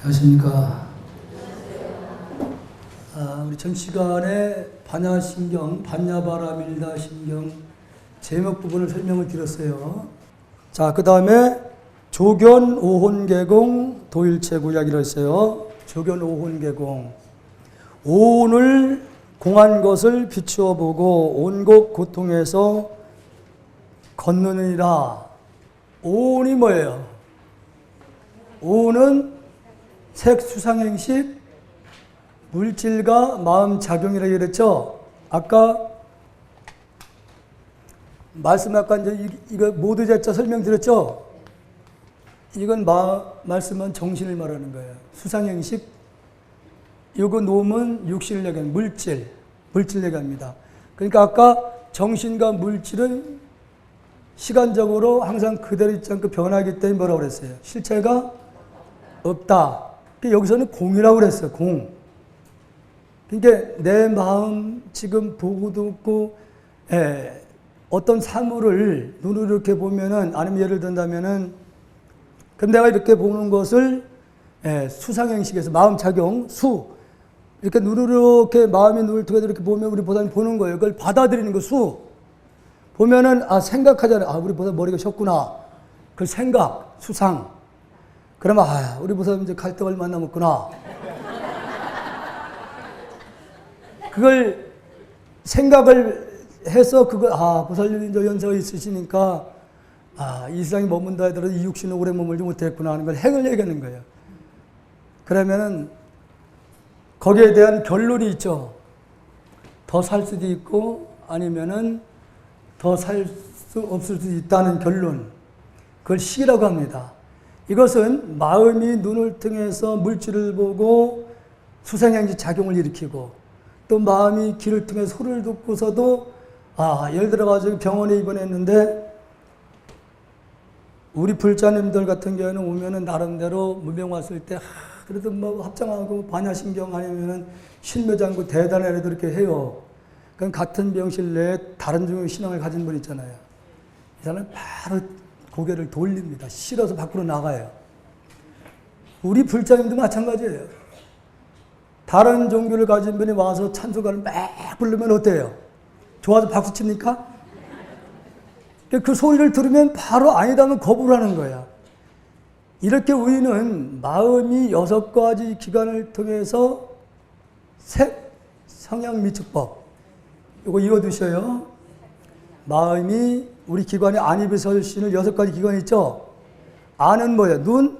안녕하십니까. 우리 전 시간에 반야신경, 반야바라밀다 신경 제목 부분을 설명을 드렸어요. 자, 그 다음에 조견 오혼계공 도일체구약이라고 했어요. 조견 오혼계공. 오온을 공한 것을 비추어 보고 온곡 고통에서 걷느니라. 오온이 뭐예요? 오온은 색수상행식 물질과 마음 작용이라고 그랬죠. 아까 이제 이거 모두 제자 설명드렸죠. 이건 말씀은 정신을 말하는 거예요. 수상행식. 이거 놈은 육신을 얘기하는 물질 얘기합니다. 그러니까 아까 정신과 물질은 시간적으로 항상 그대로 있지 않고 변하기 때문에 뭐라고 그랬어요? 실체가 없다. 여기서는 공이라고 그랬어요. 공. 그러니까 내 마음 지금 보고 듣고 어떤 사물을 눈으로 이렇게 보면은, 아니면 예를 든다면은, 그럼 내가 이렇게 보는 것을 수상행식에서 마음 작용, 이렇게 눈으로 이렇게 마음이 눈을 통해서 이렇게 보면 우리보다는 보는 거예요. 그걸 받아들이는 거 보면은 생각하잖아요. 우리보다 머리가 셨구나. 그 생각, 수상. 그러면 우리보다 이제 갈등을 만나먹구나. 그걸 생각을 해서 보살님이 연세가 있으시니까 이 세상에 머문다 하더라도 이 육신은 오래 머물지 못했구나 하는 걸 행을 얘기하는 거예요. 그러면은 거기에 대한 결론이 있죠. 더 살 수도 있고 아니면은 더 살 수 없을 수도 있다는 결론. 그걸 시라고 합니다. 이것은 마음이 눈을 통해서 물질을 보고 수상행식 작용을 일으키고, 또 마음이 귀를 통해 소리를 듣고서도 예를 들어가지고 병원에 입원했는데 우리 불자님들 같은 경우에는 오면은 나름대로 무병 왔을 때 그래도 뭐 합장하고 반야신경 아니면은 신묘장구 대단해라도 이렇게 해요. 그럼 같은 병실 내에 다른 종의 신앙을 가진 분 있잖아요. 이 사람은 바로 고개를 돌립니다. 싫어서 밖으로 나가요. 우리 불자님도 마찬가지예요. 다른 종교를 가진 분이 와서 찬송가를 막 부르면 어때요? 좋아서 박수 칩니까? 그 소리를 들으면 바로 아니다면 거부를 하는 거야. 이렇게 우리는 마음이 6가지 기관을 통해서 색, 성향, 미축법. 이거 이어두셔요. 마음이 우리 기관에 안입이 설신을 6가지 기관이 있죠. 안은 뭐예요? 눈,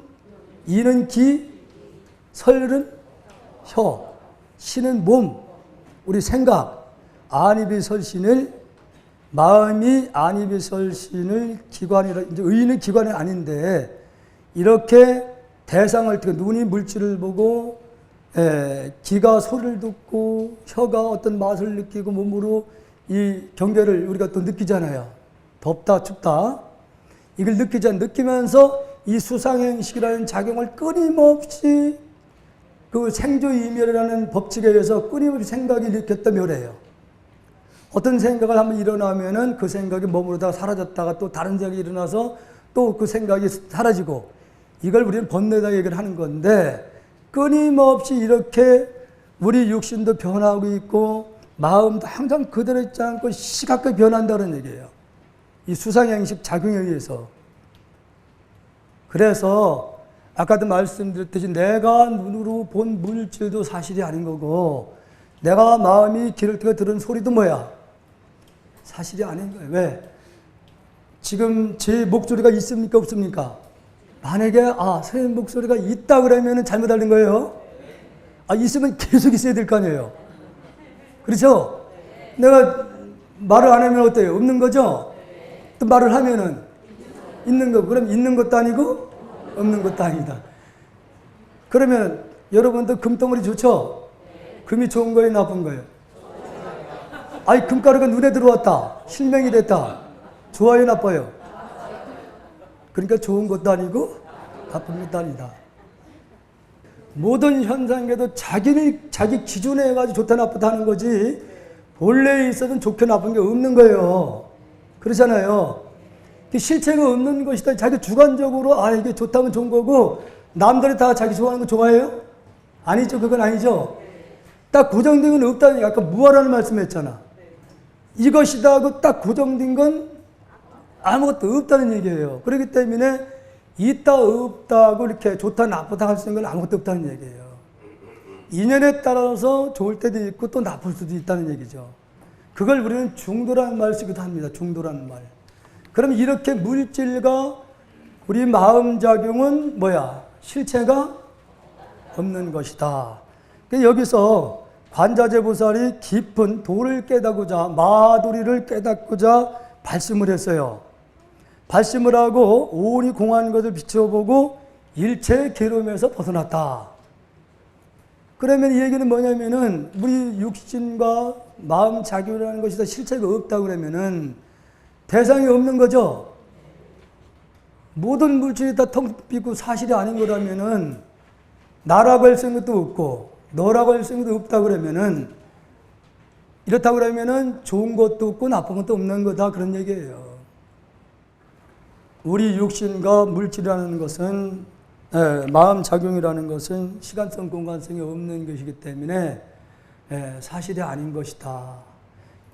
이는 귀, 설은 혀, 신은 몸, 우리 생각. 안입이 설신을, 마음이 안입이 설신을 기관이라, 이제 의는 기관이 아닌데, 이렇게 대상을 통해 눈이 물질을 보고, 귀가 소리를 듣고, 혀가 어떤 맛을 느끼고, 몸으로 이 경계를 우리가 또 느끼잖아요. 덥다, 춥다. 이걸 느끼면서 이 수상행식이라는 작용을 끊임없이 그 생조이멸이라는 법칙에 의해서 끊임없이 생각이 일으켰다 멸해요. 어떤 생각을 한번 일어나면은 그 생각이 머무르다가 사라졌다가 또 다른 생각이 일어나서 또 그 생각이 사라지고, 이걸 우리는 번뇌다 얘기를 하는 건데, 끊임없이 이렇게 우리 육신도 변하고 있고 마음도 항상 그대로 있지 않고 시각적으로 변한다는 얘기예요. 이 수상행식 작용에 의해서. 그래서 아까도 말씀드렸듯이 내가 눈으로 본 물질도 사실이 아닌 거고, 내가 마음이 귀를 통해 들은 소리도 뭐야? 사실이 아닌 거예요. 왜? 지금 제 목소리가 있습니까? 없습니까? 만약에 선생님 목소리가 있다 그러면 잘못 알는 거예요. 있으면 계속 있어야 될 거 아니에요. 그렇죠? 내가 말을 안 하면 어때요? 없는 거죠? 또 말을 하면은 있는 거. 그럼 있는 것도 아니고 없는 것도 아니다. 그러면 여러분도 금덩어리 좋죠? 금이 좋은 거예요? 나쁜 거예요? 금가루가 눈에 들어왔다. 실명이 됐다. 좋아요? 나빠요? 그러니까 좋은 것도 아니고 나쁜 것도 아니다. 모든 현상에도 자기 기준에 해가지고 좋다 나쁘다 하는 거지, 본래에 있어서는 좋게 나쁜 게 없는 거예요. 그렇잖아요. 실체가 없는 것이다. 자기 주관적으로 이게 좋다면 좋은 거고 남들이 다 자기 좋아하는 거 좋아해요? 아니죠. 그건 아니죠. 딱 고정된 건 없다는, 아까 무아라는 말씀했잖아. 이것이다 하고 딱 고정된 건 아무것도 없다는 얘기예요. 그렇기 때문에 있다 없다고 이렇게 좋다 나쁘다 할 수 있는 건 아무것도 없다는 얘기예요. 인연에 따라서 좋을 때도 있고 또 나쁠 수도 있다는 얘기죠. 그걸 우리는 중도라는 말을 쓰기도 합니다. 중도라는 말. 그럼 이렇게 물질과 우리 마음작용은 뭐야? 실체가 없는 것이다. 여기서 관자재보살이 깊은 도를 깨닫고자, 마도리를 깨닫고자 발심을 했어요. 발심을 하고 오온이 공한 것을 비춰보고 일체의 괴로움에서 벗어났다. 그러면 이 얘기는 뭐냐면은 우리 육신과 마음 작용이라는 것이 다 실체가 없다 그러면은 대상이 없는 거죠. 모든 물질이 다 텅 비고 사실이 아닌 거라면은 나라고 할 수 있는 것도 없고 너라고 할 수 있는 것도 없다 그러면은 이렇다 그러면은 좋은 것도 없고 나쁜 것도 없는 거다 그런 얘기예요. 우리 육신과 물질이라는 것은 마음 작용이라는 것은 시간성 공간성이 없는 것이기 때문에 사실이 아닌 것이다.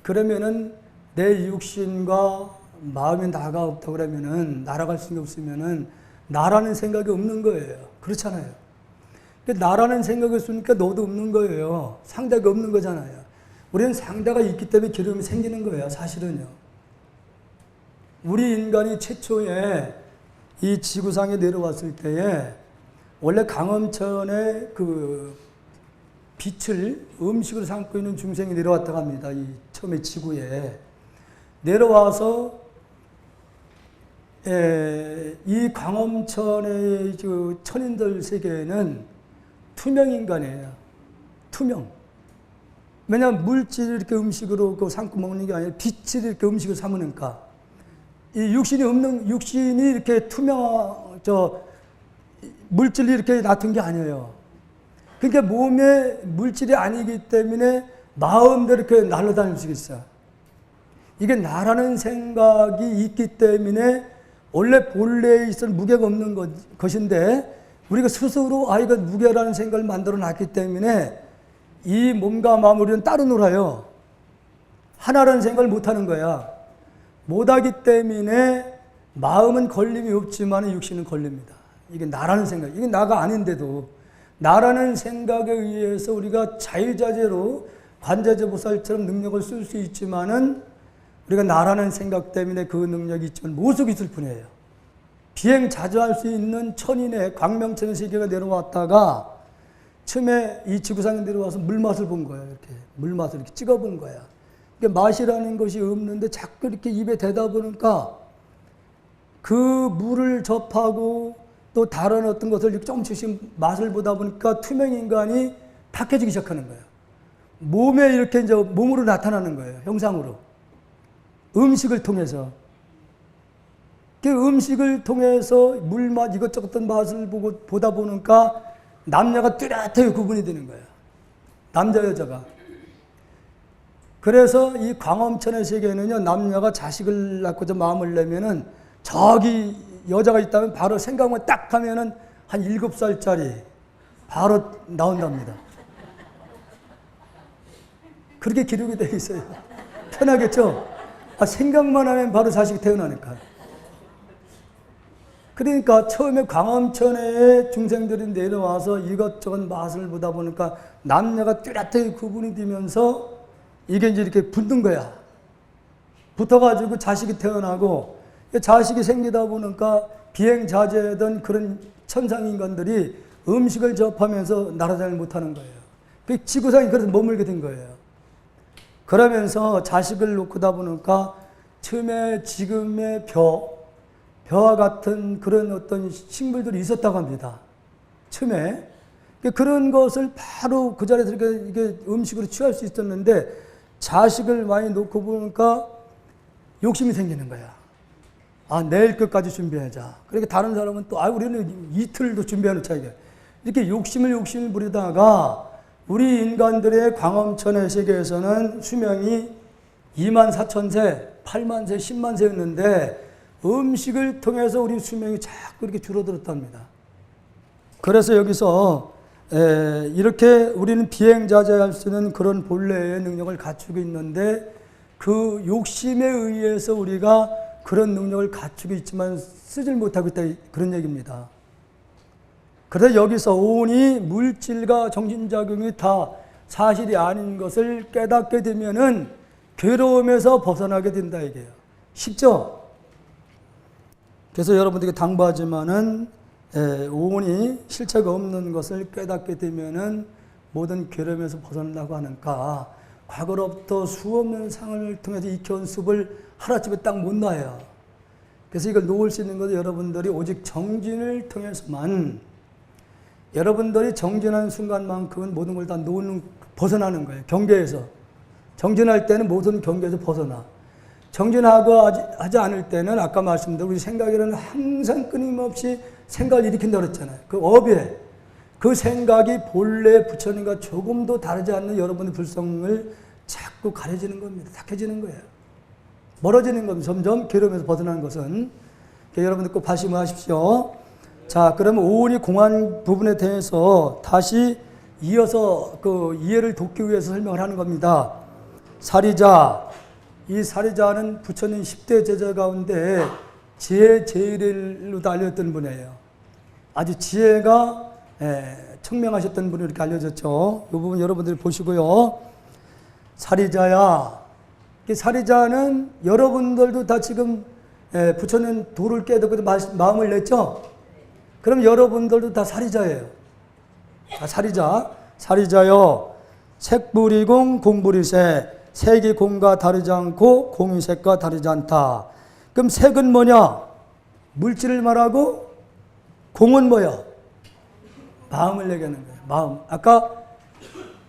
그러면은 내 육신과 마음이 나가 없다 그러면은 나라갈 수가 없으면은 나라는 생각이 없는 거예요. 그렇잖아요. 나라는 생각이 없으니까 너도 없는 거예요. 상대가 없는 거잖아요. 우리는 상대가 있기 때문에 괴로움이 생기는 거예요. 사실은요. 우리 인간이 최초에 이 지구상에 내려왔을 때에 원래 강엄천에 그 빛을 음식으로 삼고 있는 중생이 내려왔다고 합니다. 이 처음에 지구에 내려와서 이 강엄천의 그 천인들 세계에는 투명 인간이에요. 투명. 왜냐하면 물질을 이렇게 음식으로 삼고 먹는 게 아니라 빛을 이렇게 음식으로 삼으니까. 이 육신이 이렇게 물질이 이렇게 놔둔 게 아니에요. 그러니까 몸에 물질이 아니기 때문에 마음대로 이렇게 날아다닐 수 있어요. 이게 나라는 생각이 있기 때문에 원래 본래에 있을 무게가 없는 것인데 우리가 스스로 이거 무게라는 생각을 만들어 놨기 때문에 이 몸과 마음을 우리는 따로 놀아요. 하나라는 생각을 못 하는 거야. 못하기 때문에 마음은 걸림이 없지만 육신은 걸립니다. 이게 나라는 생각, 이게 나가 아닌데도 나라는 생각에 의해서 우리가 자유자재로 관자재보살처럼 능력을 쓸 수 있지만은 우리가 나라는 생각 때문에 그 능력이 있지만 모습이 있을 뿐이에요. 비행자주할 수 있는 천인의 광명천의 세계가 내려왔다가 처음에 이 지구상에 내려와서 물맛을 본 거예요. 이렇게 물맛을 이렇게 찍어본 거야. 그러니까 맛이라는 것이 없는데 자꾸 이렇게 입에 대다 보니까 그 물을 접하고 또 다른 어떤 것을 이렇게 조금씩 맛을 보다 보니까 투명 인간이 탁해지기 시작하는 거예요. 몸에 이렇게 이제 몸으로 나타나는 거예요. 형상으로. 음식을 통해서. 그 음식을 통해서 물맛 이것저것 어떤 맛을 보다 보니까 남녀가 뚜렷하게 구분이 되는 거예요. 남자 여자가. 그래서 이 광엄천의 세계에는요, 남녀가 자식을 낳고자 마음을 내면은 저기 여자가 있다면 바로 생각만 딱 하면은 한 7살짜리 바로 나온답니다. 그렇게 기록이 되어 있어요. 편하겠죠? 생각만 하면 바로 자식이 태어나니까. 그러니까 처음에 광엄천에 중생들이 내려와서 이것저것 맛을 보다 보니까 남녀가 뚜렷하게 구분이 되면서 이게 이제 이렇게 붙는 거야. 붙어가지고 자식이 태어나고 자식이 생기다 보니까 비행자재던 그런 천상인간들이 음식을 접하면서 날아다니지 못하는 거예요. 그 지구상에 그래서 머물게 된 거예요. 그러면서 자식을 놓고다 보니까 처음에 지금의 벼와 같은 그런 어떤 식물들이 있었다고 합니다. 처음에. 그런 것을 바로 그 자리에서 이렇게 음식으로 취할 수 있었는데 자식을 많이 놓고 보니까 욕심이 생기는 거야. 내일 것까지 준비하자. 그러니까 다른 사람은 또, 우리는 이틀도 준비해놓자, 이게. 이렇게 욕심을 부리다가 우리 인간들의 광엄천의 세계에서는 수명이 24,000세, 8만세, 10만세였는데 음식을 통해서 우리 수명이 자꾸 이렇게 줄어들었답니다. 그래서 여기서 이렇게 우리는 비행자제할 수 있는 그런 본래의 능력을 갖추고 있는데 그 욕심에 의해서 우리가 그런 능력을 갖추고 있지만 쓰질 못하고 있다, 그런 얘기입니다. 그래서 여기서 온이 물질과 정신작용이 다 사실이 아닌 것을 깨닫게 되면은 괴로움에서 벗어나게 된다 이게요. 쉽죠? 그래서 여러분들에게 당부하지만은 온이 실체가 없는 것을 깨닫게 되면은 모든 괴로움에서 벗어난다고 하니까 과거로부터 수없는 상을 통해서 익혀온 숲을 하루아침에 딱 못 놔요. 그래서 이걸 놓을 수 있는 것은 여러분들이 오직 정진을 통해서만, 여러분들이 정진하는 순간만큼은 모든 걸 다 놓는, 벗어나는 거예요. 경계에서. 정진할 때는 모든 경계에서 벗어나. 정진하고 하지 않을 때는 아까 말씀드린 우리 생각이라는 항상 끊임없이 생각을 일으킨다고 그랬잖아요. 그 업에 그 생각이 본래 부처님과 조금도 다르지 않는 여러분의 불성을 자꾸 가려지는 겁니다. 탁해지는 거예요. 멀어지는 겁니다. 점점 괴로움에서 벗어나는 것은. 여러분들 꼭 발심을 하십시오. 자, 그러면 오온이 공한 부분에 대해서 다시 이어서 그 이해를 돕기 위해서 설명을 하는 겁니다. 사리자. 이 사리자는 부처님 10대 제자 가운데 지혜 제일로도 알려졌던 분이에요. 아주 지혜가 청명하셨던 분이 이렇게 알려졌죠. 이 부분 여러분들이 보시고요. 사리자야. 사리자는 여러분들도 다 지금 부처님 도를 깨닫고 마음을 냈죠? 그럼 여러분들도 다 사리자예요. 사리자. 사리자여. 색불이공 공불이세. 색이 공과 다르지 않고 공이 색과 다르지 않다. 그럼 색은 뭐냐? 물질을 말하고 공은 뭐야? 마음을 얘기하는 거예요. 마음. 아까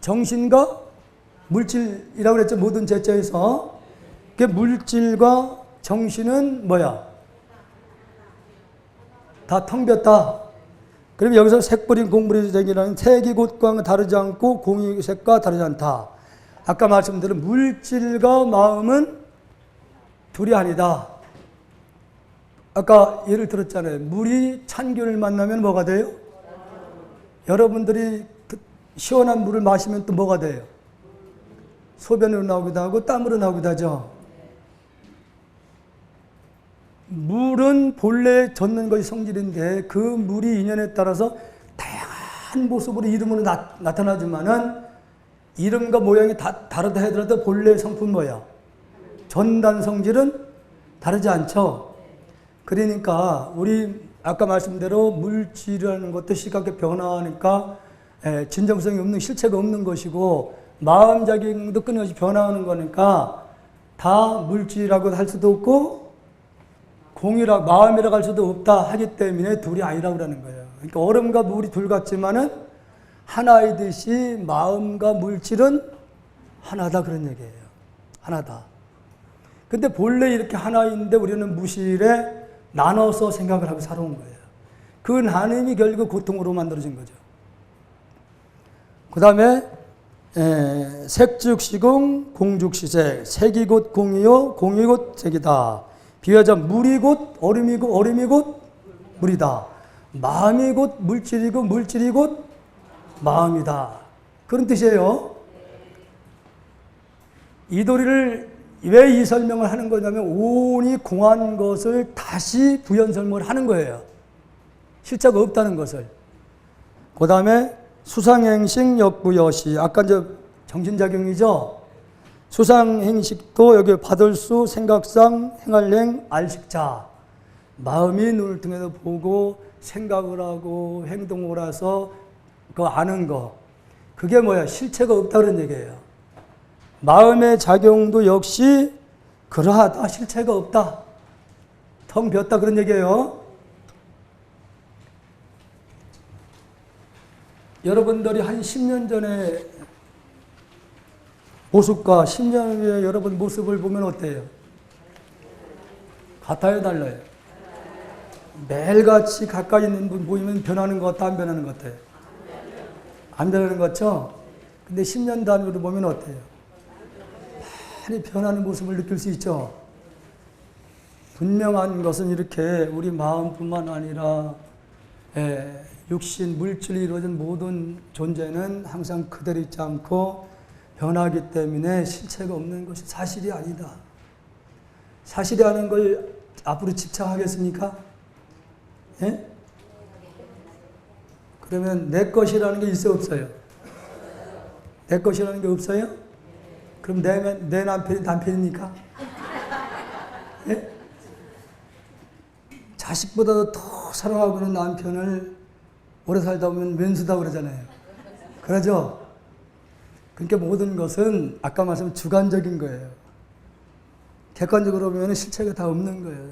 정신과 물질이라고 그랬죠. 모든 제자에서. 그 물질과 정신은 뭐야? 다 텅 볐다. 그럼 여기서 색불인 공불이 색이라는 색이 곳과 다르지 않고 공이 색과 다르지 않다. 아까 말씀드린 물질과 마음은 둘이 아니다. 아까 예를 들었잖아요. 물이 찬균을 만나면 뭐가 돼요? 여러분들이 시원한 물을 마시면 또 뭐가 돼요? 소변으로 나오기도 하고 땀으로 나오기도 하죠. 물은 본래 젖는 것이 성질인데 그 물이 인연에 따라서 다양한 모습으로 이름으로 나타나지만은 이름과 모양이 다 다르다 하더라도 본래 성품 뭐야? 전단 성질은 다르지 않죠. 그러니까 우리 아까 말씀대로 물질이라는 것도 시각에 변화하니까 진정성이 없는, 실체가 없는 것이고 마음작용도 끊임없이 변화하는 거니까 다 물질이라고 할 수도 없고 공이라 마음이라고 할 수도 없다 하기 때문에 둘이 아니라고 그러는 거예요. 그러니까 얼음과 물이 둘 같지만은 하나이듯이 마음과 물질은 하나다, 그런 얘기예요. 하나다. 근데 본래 이렇게 하나인데 우리는 무실에 나눠서 생각을 하고 살아온 거예요. 그 나눔이 결국 고통으로 만들어진 거죠. 그 다음에 색즉시공 공즉시색. 색이 곧 공이요 공이 곧 색이다. 비유하자면 물이 곧 얼음이고 얼음이 곧 물이다. 마음이 곧 물질이고 물질이 곧 마음이다. 그런 뜻이에요. 이 도리를 왜 이 설명을 하는 거냐면 온이 공한 것을 다시 부연 설명을 하는 거예요. 실체가 없다는 것을. 그 다음에 수상행식 역부여시. 아까 이제 정신작용이죠. 수상행식도 여기 받을 수, 생각상, 행할행, 알식자. 마음이 눈을 통해서 보고 생각을 하고 행동을 해서 그 아는 거. 그게 뭐야? 실체가 없다는 얘기예요. 마음의 작용도 역시 그러하다. 실체가 없다. 텅 볐다. 그런 얘기예요. 여러분들이 한 10년 전에 모습과 10년 후에 여러분 모습을 보면 어때요? 같아요, 달라요? 매일같이 가까이 있는 분 보이면 변하는 것 같아, 안 변하는 것 같아요? 안 변하는 것 같죠? 근데 10년 단위로 보면 어때요? 많이 변하는 모습을 느낄 수 있죠? 분명한 것은 이렇게 우리 마음뿐만 아니라 육신, 물질이 이루어진 모든 존재는 항상 그대로 있지 않고 변하기 때문에 실체가 없는 것이 사실이 아니다. 사실이라는 걸 앞으로 집착하겠습니까? 예? 그러면 내 것이라는 게 있어 없어요? 내 것이라는 게 없어요? 그럼 내 남편이 남편입니까? 예? 자식보다도 더 사랑하고 있는 남편을 오래 살다 보면 왼수다 그러잖아요. 그러죠? 그러니까 모든 것은 아까 말씀한 주관적인 거예요. 객관적으로 보면 실체가 다 없는 거예요.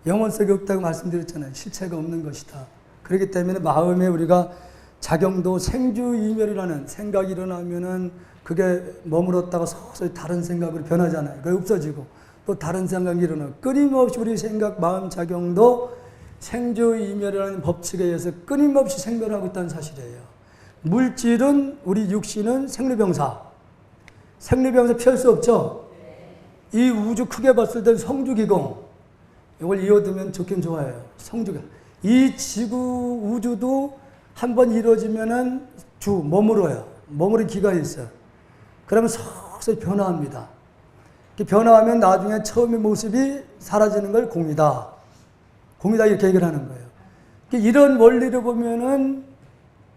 영혼성이 없다고 말씀드렸잖아요. 실체가 없는 것이다. 그렇기 때문에 마음에 우리가 작용도 생주이멸이라는 생각이 일어나면은 그게 머물렀다가 서서히 다른 생각으로 변하잖아요. 그게 없어지고 또 다른 생각이 일어나고 끊임없이 우리 생각, 마음 작용도 생주이멸이라는 법칙에 의해서 끊임없이 생멸하고 있다는 사실이에요. 물질은 우리 육신은 생로병사. 생로병사 피할 수 없죠. 이 우주 크게 봤을 때 성주기공. 이걸 이어두면 좋긴 좋아요. 성주가. 이 지구 우주도 한번 이루어지면은 머물어요. 머무는 기간이 있어요. 그러면 서서히 변화합니다. 변화하면 나중에 처음의 모습이 사라지는 걸 공이다. 공이다 이렇게 얘기를 하는 거예요. 이런 원리를 보면은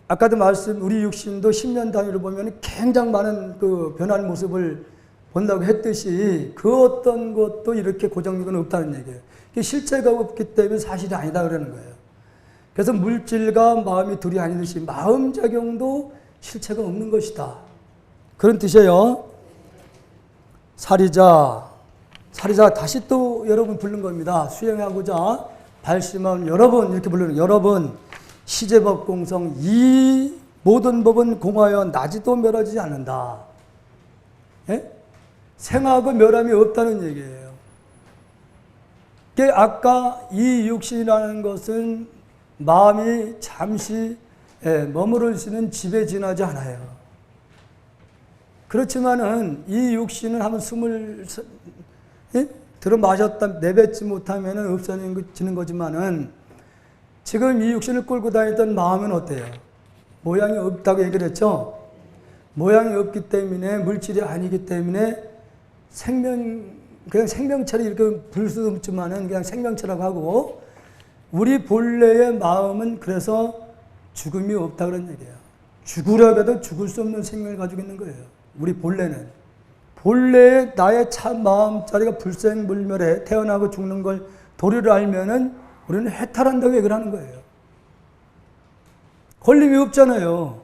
아까도 우리 육신도 10년 단위로 보면 굉장히 많은 그 변하는 모습을 본다고 했듯이 그 어떤 것도 이렇게 고정력은 없다는 얘기예요. 실체가 없기 때문에 사실이 아니다 그러는 거예요. 그래서 물질과 마음이 둘이 아니듯이 마음작용도 실체가 없는 것이다. 그런 뜻이에요. 사리자 다시 또 여러분 부른 겁니다. 수행하고자 발심한 여러분 이렇게 부르는 여러분 시제법 공성 이 모든 법은 공하여 나지도 멸하지 않는다. 예? 생하고 멸함이 없다는 얘기예요. 아까 이 육신이라는 것은 마음이 잠시 머무를 수 있는 집에 지나지 않아요. 그렇지만은 이 육신은 한번 숨을 들어 마셨다 내뱉지 못하면 없어지는 거지만은 지금 이 육신을 끌고 다니던 마음은 어때요? 모양이 없다고 얘기를 했죠? 모양이 없기 때문에 물질이 아니기 때문에 그냥 생명체를 이렇게 부를 수도 없지만은 그냥 생명체라고 하고 우리 본래의 마음은 그래서 죽음이 없다 그런 얘기예요. 죽으려고 해도 죽을 수 없는 생명을 가지고 있는 거예요. 우리 본래의 나의 참 마음자리가 불생불멸에 태어나고 죽는 걸 도리를 알면은 우리는 해탈한다고 얘기를 하는 거예요. 걸림이 없잖아요.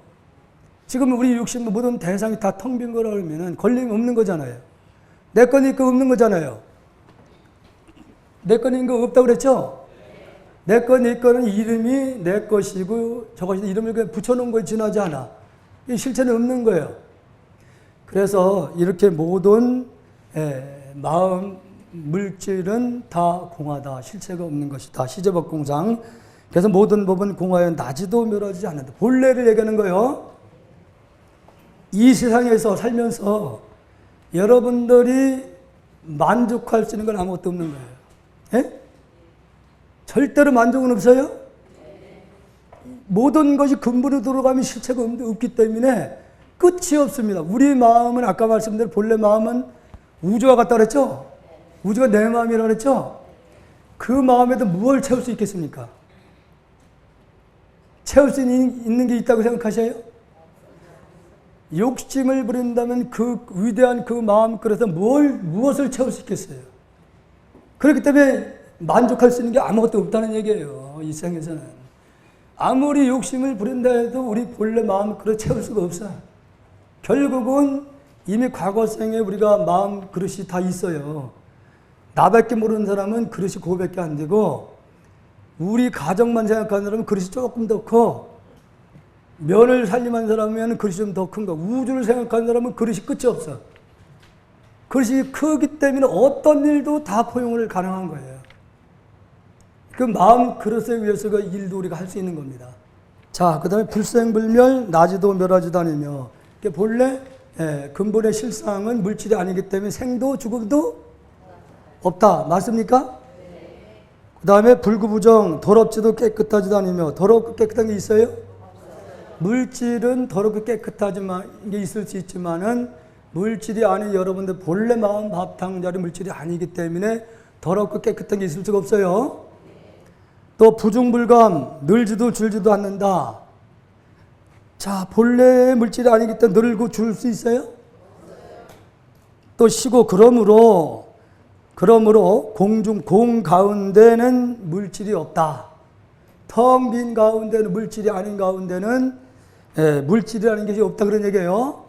지금 우리 육신 모든 대상이 다 텅 빈 거라 그러면은 걸림이 없는 거잖아요. 내 거니까 없는 거잖아요. 내 거니까 없다고 그랬죠? 내 거, 네 거는 이름이 내 것이고 저것이 이름을 그냥 붙여놓은 거에 지나지 않아. 이 실체는 없는 거예요. 그래서 이렇게 모든 마음, 물질은 다 공하다. 실체가 없는 것이다. 시제법 공상. 그래서 모든 법은 공하여 나지도 멸하지 않는다. 본래를 얘기하는 거예요. 이 세상에서 살면서 여러분들이 만족할 수 있는 건 아무것도 없는 거예요. 예? 절대로 만족은 없어요? 모든 것이 근본으로 들어가면 실체가 없기 때문에 끝이 없습니다. 우리 마음은 아까 말씀드린 본래 마음은 우주와 같다 그랬죠? 우주가 내 마음이라고 그랬죠? 그 마음에도 무엇을 채울 수 있겠습니까? 채울 수 있는 게 있다고 생각하셔요? 욕심을 부린다면 그 위대한 그 마음그릇에 무엇을 채울 수 있겠어요? 그렇기 때문에 만족할 수 있는 게 아무것도 없다는 얘기예요. 이 세상에서는. 아무리 욕심을 부린다 해도 우리 본래 마음그릇 채울 수가 없어요. 결국은 이미 과거생에 우리가 마음그릇이 다 있어요. 나밖에 모르는 사람은 그릇이 그거밖에 안 되고 우리 가정만 생각하는 사람은 그릇이 조금 더 커. 면을 살림한 사람은 그릇이 좀 더 큰 거. 우주를 생각하는 사람은 그릇이 끝이 없어. 그릇이 크기 때문에 어떤 일도 다 포용을 가능한 거예요. 그 마음 그릇에 위해서 그 일도 우리가 할 수 있는 겁니다. 자, 그 다음에 불생불멸, 나지도 멸하지도 않으며. 본래 근본의 실상은 물질이 아니기 때문에 생도 죽음도 없다. 맞습니까? 그 다음에 불구부정, 더럽지도 깨끗하지도 않으며. 더럽고 깨끗한 게 있어요? 물질은 더럽고 깨끗하지만 이게 있을 수 있지만은 물질이 아닌 여러분들 본래 마음 바탕자리 물질이 아니기 때문에 더럽고 깨끗한 게 있을 수가 없어요. 또 부중불감, 늘지도 줄지도 않는다. 자, 본래 물질이 아니기 때문에 늘고 줄 수 있어요? 또 쉬고 그러므로 공 가운데는 물질이 없다. 텅 빈 가운데는 물질이 아닌 가운데는 물질이라는 것이 없다 그런 얘기예요.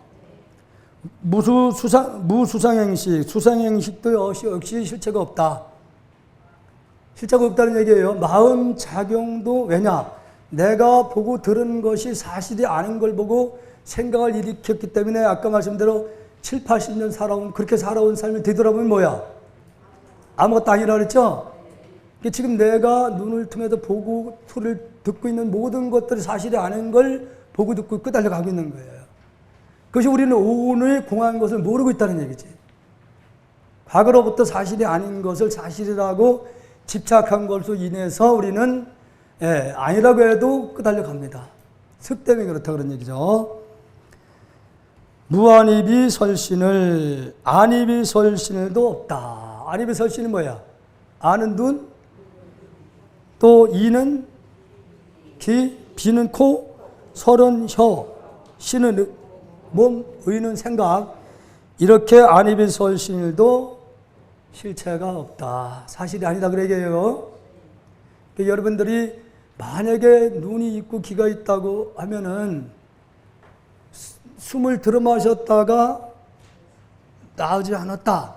무수상행식, 수상행식도 역시 실체가 없다. 실체가 없다는 얘기예요. 마음 작용도 왜냐? 내가 보고 들은 것이 사실이 아닌 걸 보고 생각을 일으켰기 때문에 아까 말씀대로 7, 80년 그렇게 살아온 삶을 되돌아보면 뭐야? 아무것도 아니라 그랬죠? 지금 내가 눈을 통해서 보고 소리를 듣고 있는 모든 것들이 사실이 아닌 걸 보고 듣고 끄달려 가고 있는 거예요. 그것이 우리는 오늘 공한 것을 모르고 있다는 얘기지. 과거로부터 사실이 아닌 것을 사실이라고 집착한 것으로 인해서 우리는 아니라고 해도 끄달려 갑니다. 습 때문에 그렇다 그런 얘기죠. 무안입이 설신을, 안입이 설신을도 없다. 안입이 설신이 뭐야? 아는 눈, 또 이는 귀, 비는 코, 설은 혀, 신은 몸, 의는 생각. 이렇게 안입이 설신일도 실체가 없다. 사실이 아니다 그런 얘기예요. 여러분들이 만약에 눈이 있고 귀가 있다고 하면은 숨을 들어 마셨다가 나오지 않았다.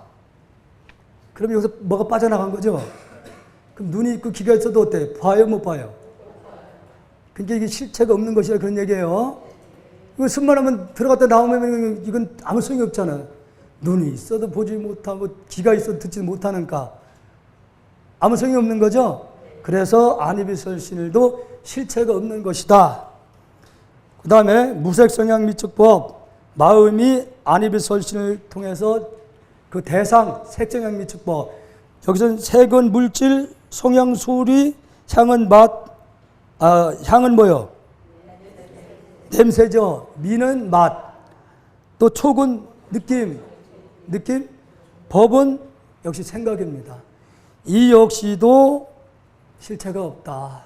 그럼 여기서 뭐가 빠져나간 거죠? 그럼 눈이 있고 귀가 있어도 어때? 봐요, 못 봐요? 그러니까 이게 실체가 없는 것이라 그런 얘기예요. 이거 숨만 하면 들어갔다 나오면 이건 아무 소용이 없잖아요. 눈이 있어도 보지 못하고 귀가 있어도 듣지 못하니까 아무 소용이 없는 거죠. 그래서 안입이설신일도 실체가 없는 것이다. 그 다음에 무색성향 미측법, 마음이 안입이설신을 통해서 그 대상 색성향 미측법, 여기서는 색은 물질, 성향 소리, 향은 맛, 향은 뭐요? 냄새죠. 미는 맛, 또 촉은 느낌, 법은 역시 생각입니다. 이 역시도 실체가 없다.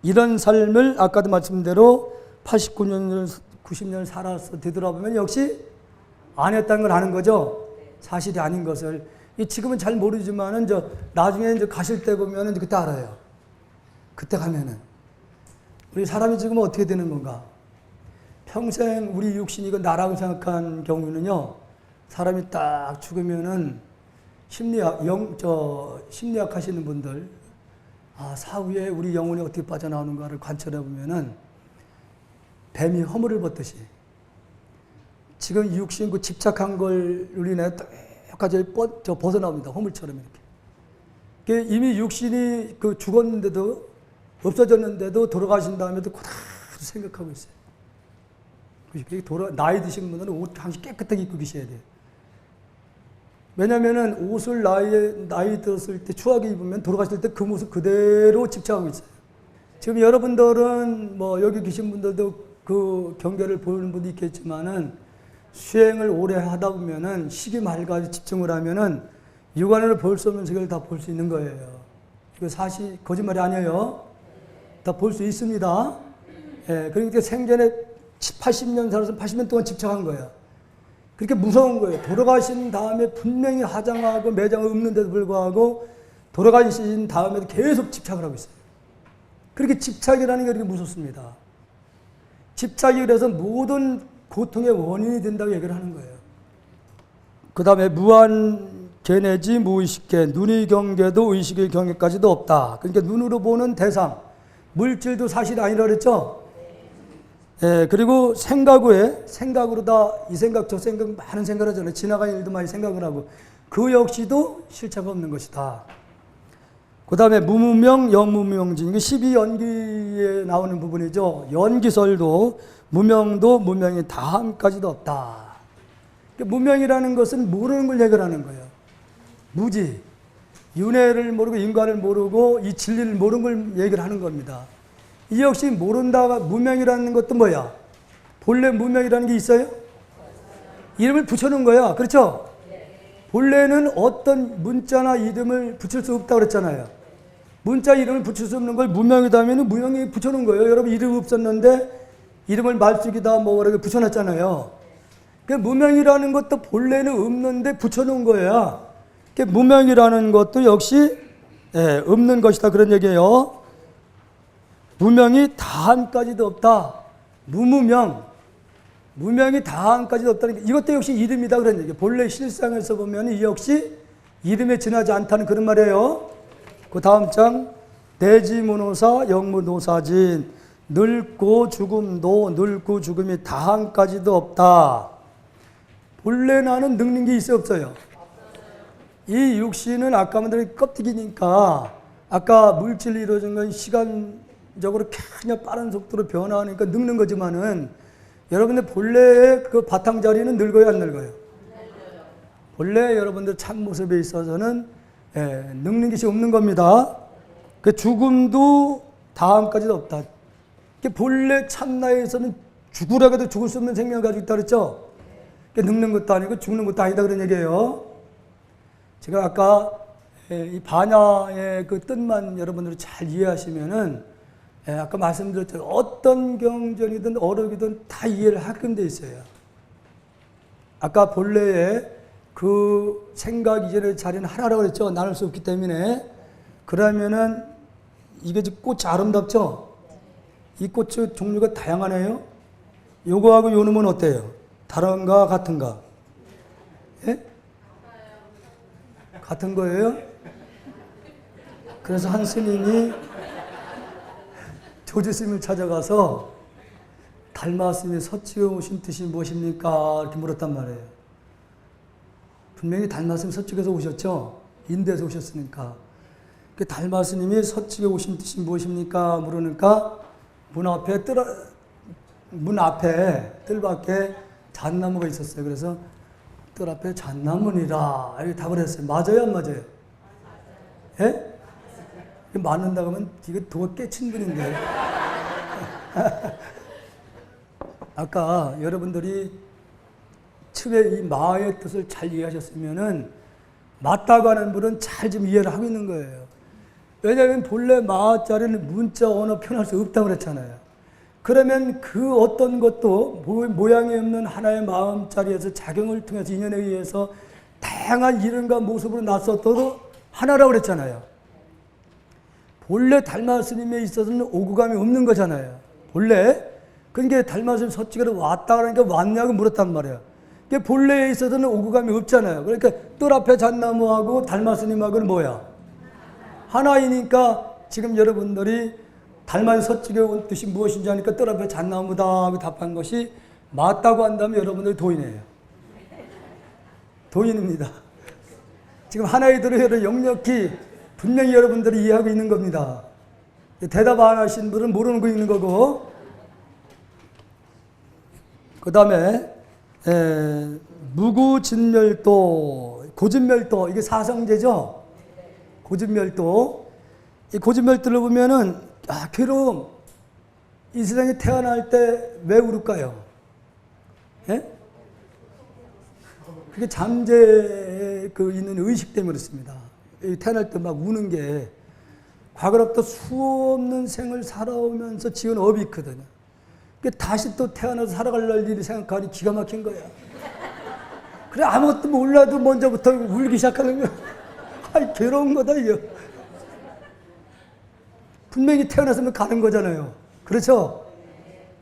이런 삶을 아까도 말씀대로 89년, 90년을 살아서 되돌아보면 역시 안 했다는 걸 아는 거죠. 사실이 아닌 것을. 지금은 잘 모르지만은 나중에 가실 때 보면은 그때 알아요. 그때 가면은 우리 사람이 지금 어떻게 되는 건가? 평생 우리 육신이 이건 나라고 생각한 경우는요, 사람이 딱 죽으면은 심리학 하시는 분들, 사후에 우리 영혼이 어떻게 빠져나오는가를 관찰해 보면은 뱀이 허물을 벗듯이 지금 육신 그 집착한 걸 우리네 똑같이 벗어나옵니다. 허물처럼 이렇게. 이미 육신이 죽었는데도 없어졌는데도 돌아가신 다음에도 그대로 생각하고 있어요. 나이 드신 분들은 옷 항상 깨끗하게 입고 계셔야 돼요. 왜냐면은 옷을 나이 들었을 때 추하게 입으면 돌아가실 때 그 모습 그대로 집착하고 있어요. 지금 여러분들은 여기 계신 분들도 그 경계를 보는 분도 있겠지만은 수행을 오래 하다 보면은 시기 말까지 집중을 하면은 육안으로 볼 수 없는 세계를 다 볼 수 있는 거예요. 이거 사실 거짓말이 아니에요. 다 볼 수 있습니다. 그러니까 생전에 80년 살아서 80년 동안 집착한 거예요. 그렇게 무서운 거예요. 돌아가신 다음에 분명히 화장하고 매장을 읊는데도 불구하고 돌아가신 다음에도 계속 집착을 하고 있어요. 그렇게 집착이라는 게 그렇게 무섭습니다. 집착이 그래서 모든 고통의 원인이 된다고 얘기를 하는 거예요. 그 다음에 무한계 내지 무의식계, 눈의 경계도 의식의 경계까지도 없다. 그러니까 눈으로 보는 대상, 물질도 사실이 아니라 그랬죠? 그리고 생각으로 다 이 생각 저 생각 많은 생각을 하잖아요. 지나간 일도 많이 생각을 하고 그 역시도 실체가 없는 것이다. 그 다음에 무무명 영무명진, 이게 12연기에 나오는 부분이죠. 연기설도 무명도 무명이 다함까지도 없다. 무명이라는 것은 모르는 걸 얘기하는 거예요. 무지. 윤회를 모르고 인과를 모르고 이 진리를 모르는 걸 얘기를 하는 겁니다. 이 역시 모른다가 무명이라는 것도 뭐야? 본래 무명이라는 게 있어요? 이름을 붙여놓은 거야. 그렇죠? 본래는 어떤 문자나 이름을 붙일 수 없다고 그랬잖아요. 문자 이름을 붙일 수 없는 걸 무명이다 하면 무명이 붙여놓은 거예요. 여러분 이름 없었는데 이름을 말쑥이다 뭐 이렇게 붙여놨잖아요. 그 무명이라는 것도 본래는 없는데 붙여놓은 거야. 그 무명이라는 것도 역시 없는 것이다 그런 얘기예요. 무명이 다함까지도 없다. 무무명. 무명이 다함까지도 없다는 게 이것도 역시 이름이다 그런 얘기예요. 본래 실상에서 보면 이 역시 이름에 지나지 않다는 그런 말이에요. 그 다음 장 대지무노사 영무노사진 늙고 죽음도 늙고 죽음이 다함까지도 없다. 본래 나는 늙는 게 있어 없어요? 이 육신은 아까 말한 껍데기니까 아까 물질이 이루어진 건 시간적으로 그냥 빠른 속도로 변화하니까 늙는 거지만은 여러분들 본래의 그 바탕자리는 늙어요 안 늙어요? 본래 여러분들 참모습에 있어서는 늙는 것이 없는 겁니다. 그 죽음도 다음까지도 없다. 본래 참나에서는 죽으라고 해도 죽을 수 없는 생명을 가지고 있다 그랬죠? 늙는 것도 아니고 죽는 것도 아니다 그런 얘기예요. 제가 아까 이 반야의 그 뜻만 여러분들이 잘 이해하시면은 아까 말씀드렸죠. 어떤 경전이든 어록이든 다 이해를 하게끔 돼 있어요. 아까 본래의 그 생각 이전의 자리는 하나라고 그랬죠. 나눌 수 없기 때문에. 그러면은 이게 꽃이 아름답죠? 이 꽃의 종류가 다양하네요. 요거하고 요 놈은 어때요? 다른가 같은가? 예? 같은 거예요? 그래서 한 스님이 조지스님을 찾아가서 달마스님이 서쪽에 오신 뜻이 무엇입니까? 이렇게 물었단 말이에요. 분명히 달마스님 서쪽에서 오셨죠? 인도에서 오셨으니까. 그 달마스님이 서쪽에 오신 뜻이 무엇입니까? 물으니까 문 앞에 뜰 밖에 잣나무가 있었어요. 그래서 뜰 앞에 잣나무니라 이렇게 답을 했어요. 맞아요, 안 맞아요? 예? 맞는다고 하면 이거 도가 깨친 분인데. 아까 여러분들이 처음에 이 마의 뜻을 잘 이해하셨으면은 맞다고 하는 분은 잘 좀 이해를 하고 있는 거예요. 왜냐하면 본래 마자리는 문자 언어 표현할 수 없다고 그랬잖아요. 그러면 그 어떤 것도 모양이 없는 하나의 마음자리에서 작용을 통해서 인연에 의해서 다양한 이름과 모습으로 나섰어도 하나라고 그랬잖아요. 본래 달마스님에 있어서는 오구감이 없는 거잖아요. 본래. 그러니까 달마스님 서쪽으로 왔다 그러니까 왔냐고 물었단 말이에요. 그러니까 본래에 있어서는 오구감이 없잖아요. 그러니까 뜰 앞에 잣나무하고 달마스님하고는 뭐야? 하나이니까 지금 여러분들이 달마스 서쪽에 온 뜻이 무엇인지 하니까 뜰 앞에 잣나무다 하고 답한 것이 맞다고 한다면 여러분들이 도인이에요. 도인입니다. 지금 하나이들을 역력히 분명히 여러분들이 이해하고 있는 겁니다. 대답 안 하신 분은 모르는 거 있는 거고. 그 다음에 무구진멸도, 고진멸도, 이게 사성제죠? 고진멸도. 이 고진멸도를 보면은, 괴로움. 이 세상에 태어날 때 왜 울을까요? 예? 그게 잠재에 있는 의식 때문에 그렇습니다. 태어날 때 막 우는 게 과거로부터 수없는 생을 살아오면서 지은 업이 있거든요. 다시 또 태어나서 살아갈 일이 생각하니 기가 막힌 거야. 그래 아무것도 몰라도 먼저부터 울기 시작하는 거야. 아이 괴로운 거다 이거. 분명히 태어났으면 가는 거잖아요. 그렇죠?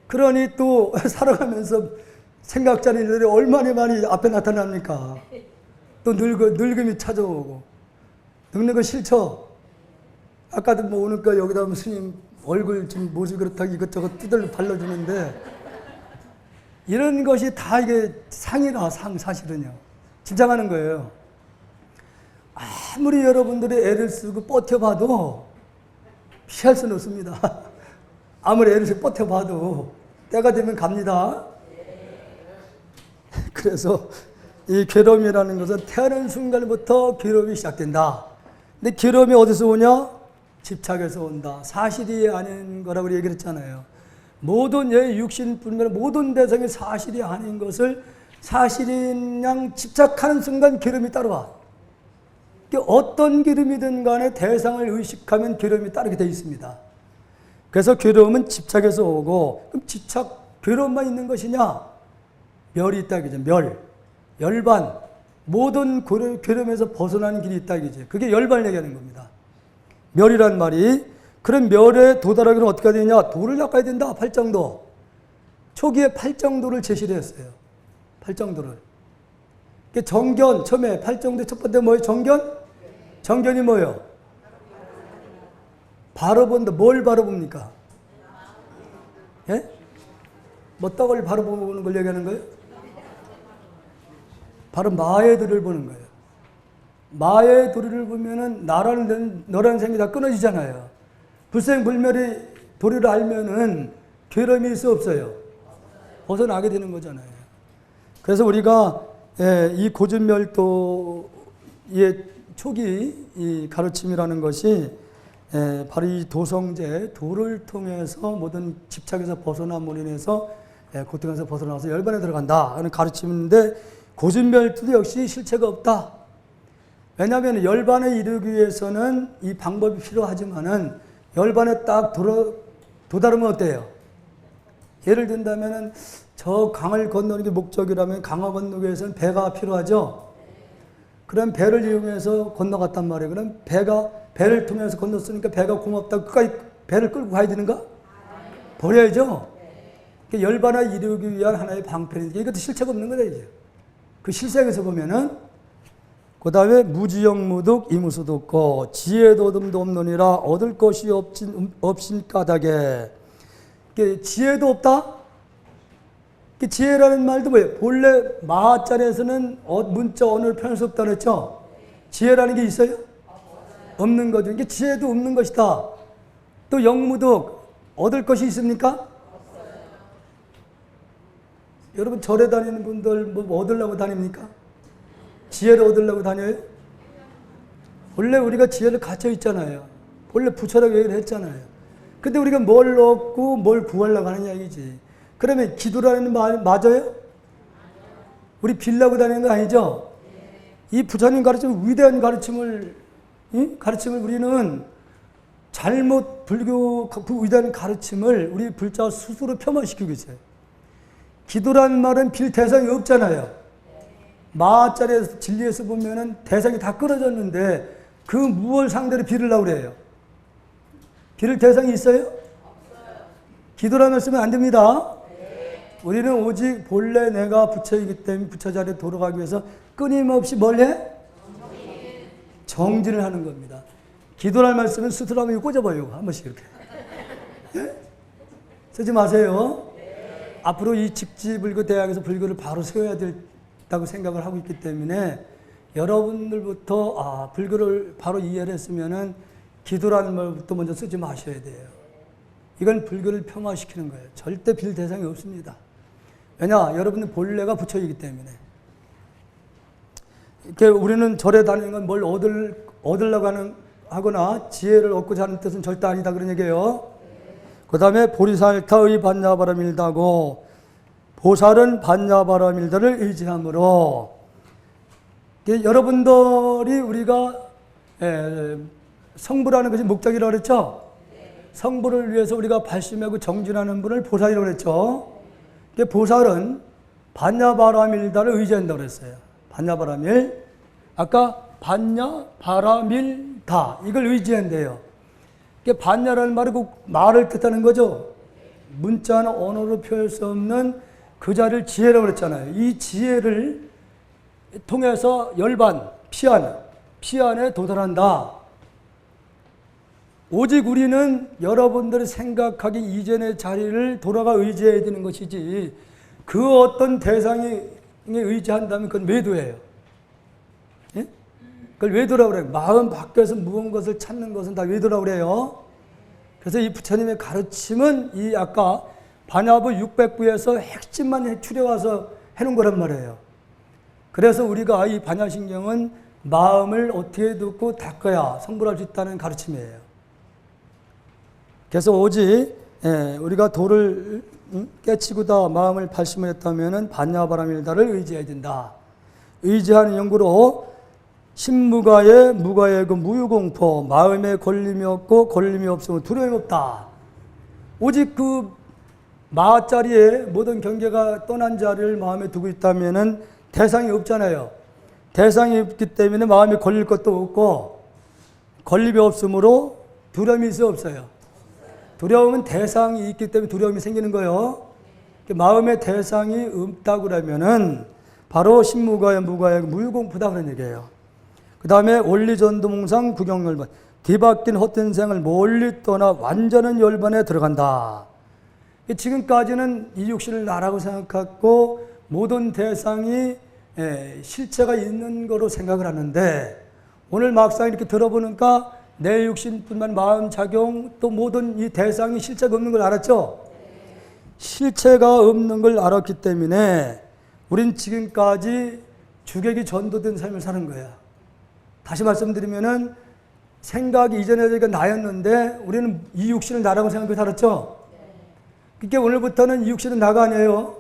그러니 또 살아가면서 생각자리들이 얼마나 많이 앞에 나타납니까? 또 늙음이 찾아오고. 늙는 거 싫죠? 아까도 뭐 오니까 여기다 보면 스님 얼굴 좀 모습이 그렇다고 이것저것 뜯을 발라주는데 이런 것이 다 이게 상이라 사실은요. 진정하는 거예요. 아무리 여러분들이 애를 쓰고 버텨봐도 피할 수는 없습니다. 아무리 애를 쓰고 버텨봐도 때가 되면 갑니다. 그래서 이 괴로움이라는 것은 태어난 순간부터 괴로움이 시작된다. 근데 기름이 어디서 오냐? 집착에서 온다. 사실이 아닌 거라고 우리 얘기를 했잖아요. 모든 육신뿐만 모든 대상이 사실이 아닌 것을 사실인 양 집착하는 순간 기름이 따라와. 어떤 기름이든 간에 대상을 의식하면 기름이 따르게 되어 있습니다. 그래서 기름은 집착에서 오고, 그럼 집착, 기름만 있는 것이냐? 멸이 있다 이거죠. 열반. 모든 기름에서 벗어나는 길이 있다 이거죠. 그게 열반을 얘기하는 겁니다. 멸이란 말이, 그런 멸에 도달하기는 어떻게 되냐? 도를 닦아야 된다. 8정도. 초기에 8정도를 제시를 했어요. 8정도를. 정견, 처음에 8정도 첫 번째 뭐예요? 정견? 정견이 뭐예요? 바로 본다. 뭘 바로 봅니까? 예? 뭐 떡을 바로 보는 걸 얘기하는 거예요? 바로 마의 도리를 보는 거예요. 마의 도리를 보면은 너라는 생이 다 끊어지잖아요. 불생불멸의 도리를 알면은 괴로움이 있어 없어요? 벗어나게 되는 거잖아요. 그래서 우리가 이 고진멸도의 초기 이 가르침이라는 것이 바로 이 도성제, 도를 통해서 모든 집착에서 벗어남으로 인해서 고통에서 벗어나서 열반에 들어간다 하는 가르침인데, 고진멸도도 역시 실체가 없다. 왜냐하면 열반에 이르기 위해서는 이 방법이 필요하지만은 열반에 딱 도달하면 어때요? 예를 든다면은 저 강을 건너는 게 목적이라면 강을 건너기 위해서는 배가 필요하죠. 그럼 배를 이용해서 건너갔단 말이에요. 그럼 배를 통해서 건넜으니까 배가 고맙다고 끝까지 배를 끌고 가야 되는가? 버려야죠. 열반에 이르기 위한 하나의 방편인데 이것도 실체가 없는 거다 이제. 그 실생에서 보면은 그 다음에 무지영무득 이무수도 없고 지혜도 얻음도 없느니라 얻을 것이 없신 까닭에. 지혜도 없다? 지혜라는 말도 뭐예요? 본래 마자리에서는 문자 언어를 표현할 수 없다고 했죠? 지혜라는 게 있어요? 없는 거죠. 이게 지혜도 없는 것이다. 또 영무득 얻을 것이 있습니까? 여러분 절에 다니는 분들 뭐 얻으려고 다닙니까? 지혜를 얻으려고 다녀요? 원래 우리가 지혜를 갖춰 있잖아요. 원래 부처라고 얘기를 했잖아요. 근데 우리가 뭘 얻고 뭘 구하려고 하는 이야기지. 그러면 기도라는 말 맞아요? 우리 빌려고 다니는 거 아니죠? 이 부처님 가르침, 위대한 가르침을 우리는 잘못 불교 그 위대한 가르침을 우리 불자 스스로 폄하시키고 있어요. 기도라는 말은 빌 대상이 없잖아요. 마자리에서 진리에서 보면은 대상이 다 끊어졌는데 그 무엇을 상대로 빌으려고 그래요? 빌을 대상이 있어요? 기도라는 말 쓰면 안 됩니다. 우리는 오직 본래 내가 부처이기 때문에 부처 자리에 돌아가기 위해서 끊임없이 뭘 해? 정진을 하는 겁니다. 기도라는 말 쓰면 스스로 한번 꽂아봐요. 한 번씩 이렇게. 예? 쓰지 마세요. 앞으로 이 직지불교 대학에서 불교를 바로 세워야 된다고 생각을 하고 있기 때문에 여러분들부터 불교를 바로 이해를 했으면은 기도라는 말부터 먼저 쓰지 마셔야 돼요. 이건 불교를 폄하시키는 거예요. 절대 빌 대상이 없습니다. 왜냐? 여러분들 본래가 부처이기 때문에. 이렇게 우리는 절에 다니는 건 뭘 얻으려고 하거나 지혜를 얻고자 하는 뜻은 절대 아니다 그런 얘기예요. 그 다음에 보리살타의 반야바라밀다고 보살은 반야바라밀다를 의지함으로 여러분들이 우리가 성불하는 것이 목적이라고 그랬죠? 성불을 위해서 우리가 발심하고 정진하는 분을 보살이라고 그랬죠? 보살은 반야바라밀다를 의지한다고 그랬어요. 반야바라밀. 아까 반야바라밀다. 이걸 의지한대요. 반야라는 말이 꼭 말을 뜻하는 거죠. 문자나 언어로 표현할 수 없는 그 자리를 지혜라고 그랬잖아요. 이 지혜를 통해서 열반, 피안에 도달한다. 오직 우리는 여러분들이 생각하기 이전의 자리를 돌아가 의지해야 되는 것이지 그 어떤 대상에 의지한다면 그건 외도예요. 예? 그걸 외도라고 그래요. 마음 밖에서 무언 것을 찾는 것은 다 외도라고 그래요. 그래서 이 부처님의 가르침은 이 아까 반야부 600부에서 핵심만 추려와서 해놓은 거란 말이에요. 그래서 우리가 이 반야신경은 마음을 어떻게 듣고 닦아야 성불할 수 있다는 가르침이에요. 그래서 오직 우리가 도를 깨치고다 마음을 발심했다면 반야바라밀다를 의지해야 된다. 의지하는 연구로 신무가의 무가의 그 무유공포, 마음에 걸림이 없고 걸림이 없으면 두려움이 없다. 오직 그 마자리에 모든 경계가 떠난 자리를 마음에 두고 있다면 대상이 없잖아요. 대상이 없기 때문에 마음에 걸릴 것도 없고 걸림이 없으므로 두려움이 있어 없어요? 두려움은 대상이 있기 때문에 두려움이 생기는 거예요. 마음의 대상이 없다고 그러면은 바로 신무가의 무가의 무유공포다 그런 얘기예요. 그 다음에 원리전도몽상 구경열반, 뒤바뀐 헛된 생을 멀리 떠나 완전한 열반에 들어간다. 지금까지는 이 육신을 나라고 생각하고 모든 대상이 실체가 있는 거로 생각을 하는데 오늘 막상 이렇게 들어보니까 내 육신뿐만 마음 작용 또 모든 이 대상이 실체가 없는 걸 알았죠? 실체가 없는 걸 알았기 때문에 우린 지금까지 주객이 전도된 삶을 사는 거야. 다시 말씀드리면은 생각이 이전에 나였는데 우리는 이 육신을 나라고 생각해 살았죠? 그러니까 오늘부터는 이 육신은 나가 아니에요.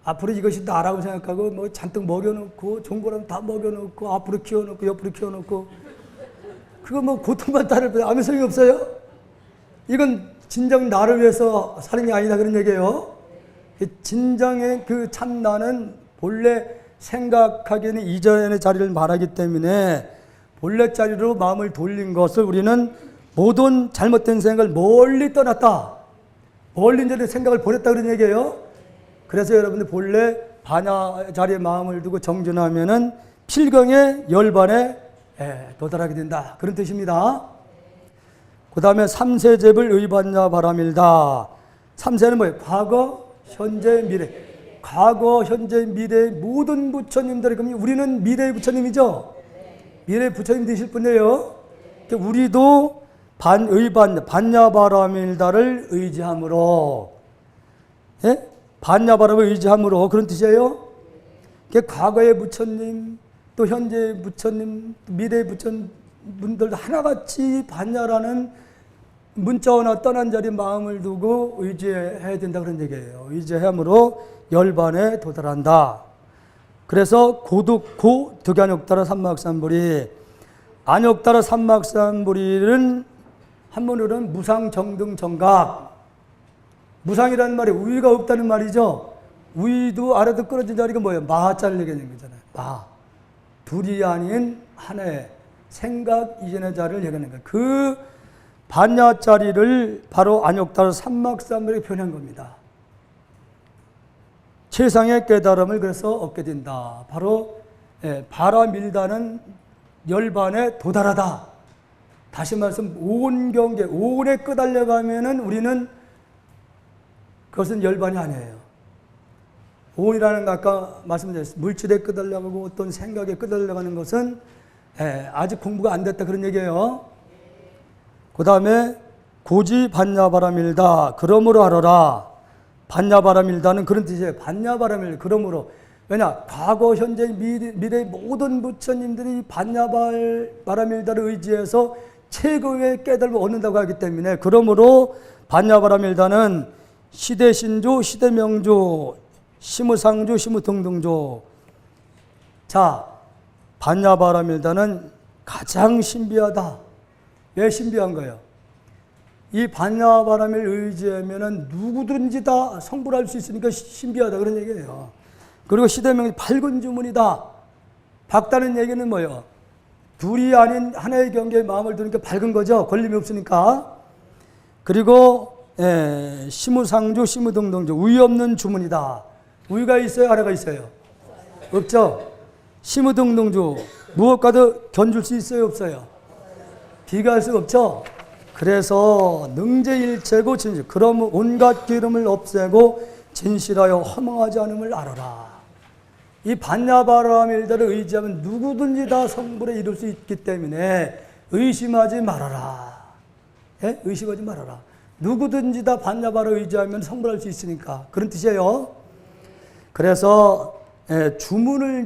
앞으로 이것이 나라고 생각하고 뭐 잔뜩 먹여놓고 좋은 거라면 다 먹여놓고 앞으로 키워놓고 옆으로 키워놓고 그거 뭐 고통만 따를 뿐 아무 소용이 없어요. 이건 진정 나를 위해서 사는 게 아니다 그런 얘기예요. 진정의 그 참나는 본래 생각하기에는 이전의 자리를 말하기 때문에 본래 자리로 마음을 돌린 것을 우리는 모든 잘못된 생각을 멀리 떠났다. 멀리 이제 생각을 버렸다 그런 얘기예요. 그래서 여러분들 본래 반야 자리에 마음을 두고 정진하면은 필경의 열반에 도달하게 된다. 그런 뜻입니다. 그 다음에 삼세제불 의반야 바라밀다. 삼세는 뭐예요? 과거, 현재, 미래. 과거, 현재, 미래 모든 부처님들이 그럼 우리는 미래의 부처님이죠? 미래의 부처님 되실 분이에요. 우리도 반야바라밀다를 의지함으로 반야바람을 의지함으로 그런 뜻이에요. 과거의 부처님 또 현재 부처님 미래의 부처님들도 하나같이 반야라는 문자나 떠난 자리 마음을 두고 의지해야 된다 그런 얘기예요. 의지함으로 열반에 도달한다. 그래서 고득고 득안욕따라 삼막삼불이 안욕따라 삼막삼불이는 한문으로는 무상정등정각. 무상이라는 말이 우위가 없다는 말이죠. 우위도 아래도 끊어진 자리가 뭐예요? 마자를 얘기하는 거잖아요. 마. 둘이 아닌 하나의 생각 이전의 자리를 얘기하는 거예요. 그 반야 자리를 바로 안욕따라 삼막삼불이 표현한 겁니다. 최상의 깨달음을 그래서 얻게 된다. 바로 바라밀다는 열반에 도달하다. 다시 말씀 온 경계, 온에 끄달려가면은 우리는 그것은 열반이 아니에요. 온이라는 거 아까 말씀드렸어요. 물질에 끄달려가고 어떤 생각에 끄달려가는 것은 아직 공부가 안 됐다 그런 얘기예요. 그 다음에 고지 반야바라밀다. 그러므로 하러라. 반야바라밀다는 그런 뜻이에요. 반야바라밀 그러므로. 왜냐? 과거, 현재, 미래 모든 부처님들이 반야바라밀다를 의지해서 최고의 깨달음을 얻는다고 하기 때문에 그러므로 반야바라밀다는 시대신조, 시대명조, 시무상조, 시무등등조. 자, 반야바라밀다는 가장 신비하다. 왜 신비한 거예요? 이 반야바라밀 의지하면은 누구든지 다 성불할 수 있으니까 신비하다 그런 얘기예요. 그리고 시대명이 밝은 주문이다. 밝다는 얘기는 뭐예요? 둘이 아닌 하나의 경계에 마음을 두니까 밝은 거죠. 걸림이 없으니까. 그리고 시무상조, 시무등등조. 우위 없는 주문이다. 우위가 있어요? 아래가 있어요? 없죠? 시무등등조. 무엇과도 견줄 수 있어요? 없어요? 비교할 수 없죠? 그래서 능제일체고 진실. 그럼 온갖 기름을 없애고 진실하여 허망하지 않음을 알아라. 이 반야바라밀다를 의지하면 누구든지 다 성불에 이룰 수 있기 때문에 의심하지 말아라. 의심하지 말아라. 누구든지 다 반야바라 의지하면 성불할 수 있으니까 그런 뜻이에요. 그래서 주문을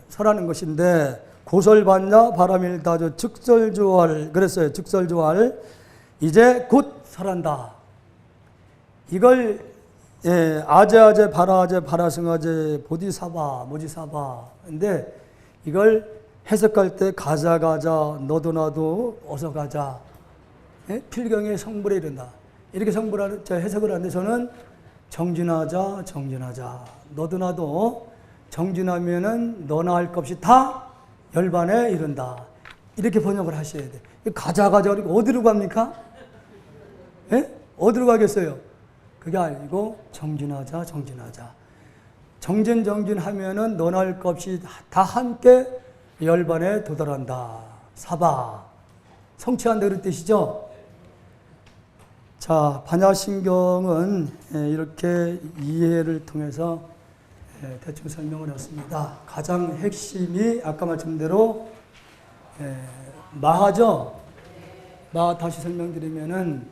서라는 것인데 고설받냐 바람일다조 즉설조할 그랬어요. 즉설조할 이제 곧 설한다. 이걸 아제아제 바라아제 바라승아제 보디사바 모지사바인데 이걸 해석할 때 가자 너도 나도 어서 가자. 필경의 성불에 이른다. 이렇게 해석을 하는데 저는 정진하자 너도 나도 정진하면은 너나 할 것 없이 다 열반에 이른다. 이렇게 번역을 하셔야 돼. 가자 그리고 어디로 갑니까? 어디로 가겠어요? 그게 아니고 정진하자. 정진하면은 너나 할 것 없이 다 함께 열반에 도달한다. 사바. 성취한다 그런 뜻이죠? 자, 반야신경은 이렇게 이해를 통해서 대충 설명을 했습니다. 가장 핵심이 아까 말씀대로 마하죠. 마하 다시 설명드리면은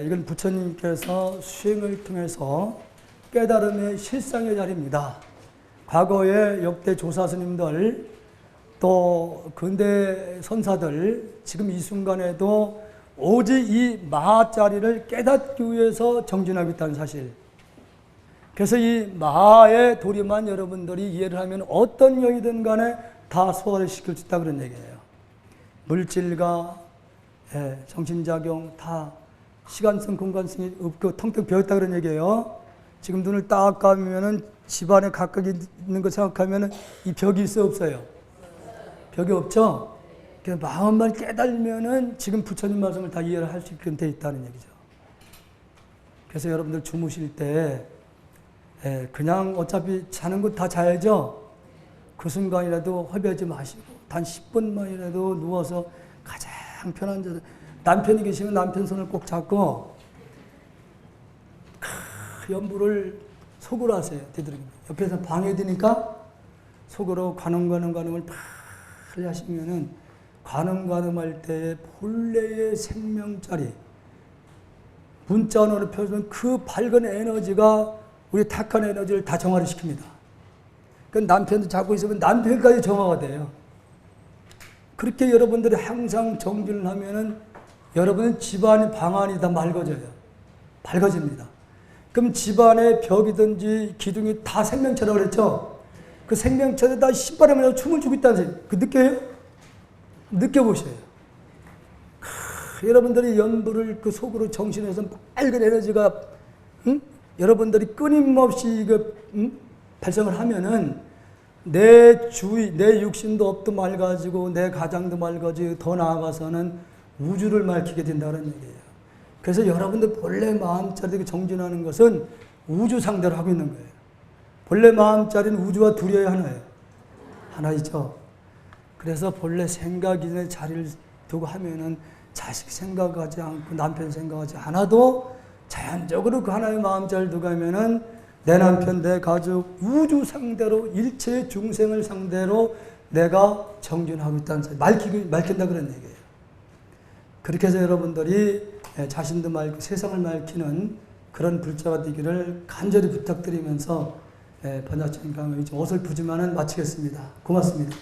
이건 부처님께서 수행을 통해서 깨달음의 실상의 자리입니다. 과거의 역대 조사스님들 또 근대 선사들 지금 이 순간에도 오직 이 마하자리를 깨닫기 위해서 정진하고 있다는 사실. 그래서 이 마하의 도리만 여러분들이 이해를 하면 어떤 여이든 간에 다 소화를 시킬 수 있다 그런 얘기예요. 물질과 정신작용 다 시간성 공간성이 없고 텅텅 비어있다 그런 얘기예요. 지금 눈을 딱 감으면은 집안에 각각 있는 거 생각하면은 이 벽이 있어 없어요? 벽이 없죠? 그래서 마음만 깨달으면은 지금 부처님 말씀을 다 이해를 할 수 있게 돼 있다는 얘기죠. 그래서 여러분들 주무실 때 그냥 어차피 자는 것 다 자야죠. 그 순간이라도 허비하지 마시고 단 10분만이라도 누워서 가장 편한 자세. 남편이 계시면 남편 손을 꼭 잡고 연부를 속으로 하세요. 되도록이면. 옆에서 방해되니까 속으로 관음을 빨리 하시면은 관음할 때 본래의 생명자리 문자 언어로 표현하면 그 밝은 에너지가 우리 탁한 에너지를 다 정화를 시킵니다. 그 남편도 자고 있으면 남편까지 정화가 돼요. 그렇게 여러분들이 항상 정진을 하면은 여러분은 집안이 방안이 다 밝아집니다. 그럼 집안의 벽이든지 기둥이 다 생명체라고 그랬죠? 그 생명체에다 신바람이라도 춤을 추고 있다는 생각. 그 느껴요? 느껴보세요. 여러분들이 연부를 그 속으로 정신에서 빨간 에너지가 여러분들이 끊임없이 발생을 하면은 내 주위, 내 육신도 업도 맑아지고 내 가장도 맑아지고 더 나아가서는 우주를 맑히게 된다는 얘기예요. 그래서 여러분들 본래 마음자리 정진하는 것은 우주 상대로 하고 있는 거예요. 본래 마음자리는 우주와 둘이어야 하나예요. 하나이죠. 그래서 본래 생각인의 자리를 두고 하면은 자식 생각하지 않고 남편 생각하지 않아도 자연적으로 그 하나의 마음자리를 두고 하면은 내 남편, 내 가족, 우주 상대로 일체 중생을 상대로 내가 정진하고 있다는 사실, 밝힌다 그런 얘기예요. 그렇게 해서 여러분들이 자신도 맑고 세상을 맑히는 그런 불자가 되기를 간절히 부탁드리면서 번역적인 강의 좀 어설프지만은 마치겠습니다. 고맙습니다.